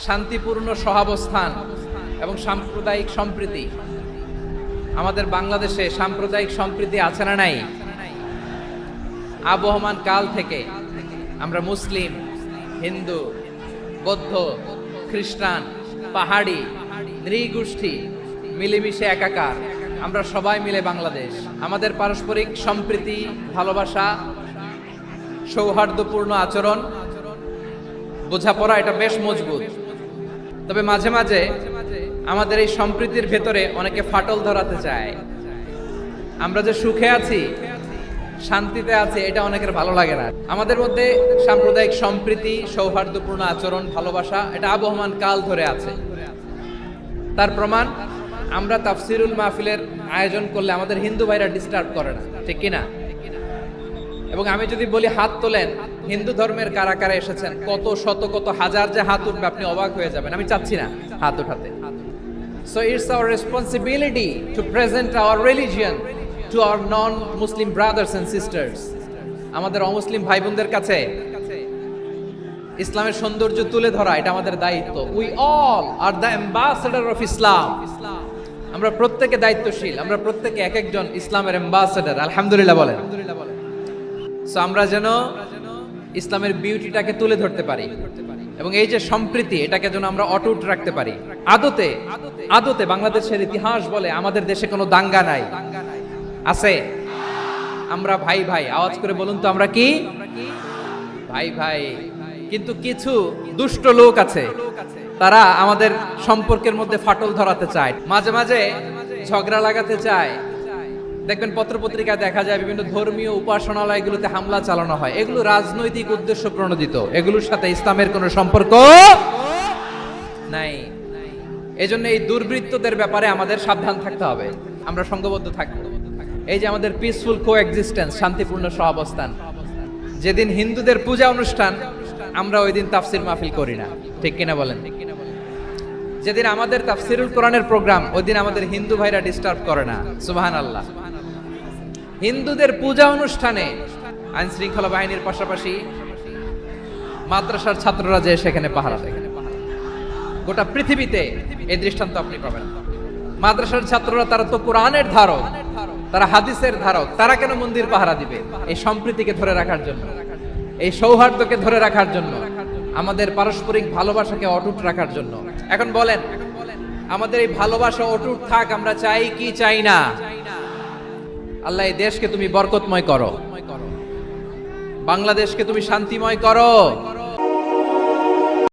শান্তিপূর্ণ সহাবস্থান এবং সাম্প্রদায়িক সম্প্রীতি। আমাদের বাংলাদেশে সাম্প্রদায়িক সম্প্রীতি আছে না নাই? আবহমান কাল থেকে আমরা মুসলিম, হিন্দু, বৌদ্ধ, খ্রিস্টান, পাহাড়ি, নৃগোষ্ঠী মিলেমিশে একাকার, আমরা সবাই মিলে বাংলাদেশ। আমাদের পারস্পরিক সম্প্রীতি, ভালোবাসা, সৌহার্দ্যপূর্ণ আচরণ, বোঝাপড়া এটা বেশ মজবুত। তবে মাঝে মাঝে আমাদের এই সম্প্রীতির ভেতরে অনেকে ফাটল ধরাতে চায়। আমরা যে সুখে আছি, শান্তিতে আছি, এটা অনেকের ভালো লাগে না। আমাদের মধ্যে সাম্প্রদায়িক সম্প্রীতি, সৌহার্দ্যপূর্ণ আচরণ, ভালোবাসা এটা আবহমান কাল ধরে আছে। তার প্রমাণ, আমরা তাফসিরুল মাহফিলের আয়োজন করলে আমাদের হিন্দু ভাইরা ডিস্টার্ব করে না, ঠিক কিনা? এবং আমি যদি বলি হাত তোলেন, হিন্দু ধর্মের কারা কারা এসেছেন, কত শত কত হাজার যে হাত উঠবে, আপনি অবাক হয়ে যাবেন। আমি চাচ্ছি না হাত উঠাতে। So it's our responsibility to present our religion to our non-Muslim brothers and sisters. আমাদের অমুসলিম ভাই বোনদের কাছে ইসলামের সৌন্দর্য তুলে ধরা এটা আমাদের দায়িত্ব। We all are the ambassador of Islam. আমরা প্রত্যেকে দায়িত্বশীল, আমরা প্রত্যেকে এক একজন ইসলামের অ্যাম্বাসেডর। আলহামদুলিল্লাহ বলেন। সো আমরা যেন ইসলামের বিউটিটাকে তুলে ধরতে পারি এবং এই যে সম্প্রীতি, এটাকে যেন আমরা অটুট রাখতে পারি। আদতে বাংলাদেশের ইতিহাস বলে আমাদের দেশে কোনো দাঙ্গা নাই, আছে? আমরা ভাই ভাই, আওয়াজ করে বলুন তো, আমরা কি ভাই ভাই? কিন্তু কিছু দুষ্ট লোক আছে, তারা আমাদের সম্পর্কের মধ্যে ফাটল ধরাতে চায়, মাঝে মাঝে ঝগড়া লাগাতে চায়। দেখবেন পত্রপত্রিকায় দেখা যায় বিভিন্ন ধর্মীয় উপাসনালয়গুলোতে হামলা চালানো হয়। এগুলো রাজনৈতিক উদ্দেশ্য প্রণোদিত, এগুলোর সাথে ইসলামের কোনো সম্পর্ক নাই। এজন্য এই দুর্বৃত্তদের ব্যাপারে আমাদের সাবধান থাকতে হবে, আমরা সংঘবদ্ধ থাকবো। এই যে আমাদের পিসফুল কোএক্সিস্টেন্স, শান্তিপূর্ণ সহাবস্থান। যেদিন হিন্দুদের পূজা অনুষ্ঠান, আমরা ওই দিন তাফসির মাহফিল করি না, ঠিক কিনা বলেন? যেদিন আমাদের তাফসিরুল কোরআনের প্রোগ্রাম, ওই দিন আমাদের হিন্দু ভাইরা ডিস্টার্ব করে না। সুবহানাল্লাহ। হিন্দুদের পূজা অনুষ্ঠানে আইন শৃঙ্খলা বাহিনীর পাশাপাশি মাদ্রাসার ছাত্ররা যে সেখানে পাহারা দেয়। গোটা পৃথিবীতে এই দৃষ্টান্ত আপনি পাবেন। মাদ্রাসার ছাত্ররা, তারা তো কোরআনের ধারক, তারা হাদিসের ধারক, তারা কেন মন্দির পাহারা দিবে? এই সম্প্রীতিকে ধরে রাখার জন্য, এই সৌহার্দ্যকে ধরে রাখার জন্য, আমাদের পারস্পরিক ভালোবাসাকে অটুট রাখার জন্য। এখন বলেন, আমাদের এই ভালোবাসা অটুট থাক, আমরা চাই কি চাই না? আল্লাহ এই দেশকে তুমি বরকতময় করো, বাংলাদেশকে তুমি শান্তিময় করো।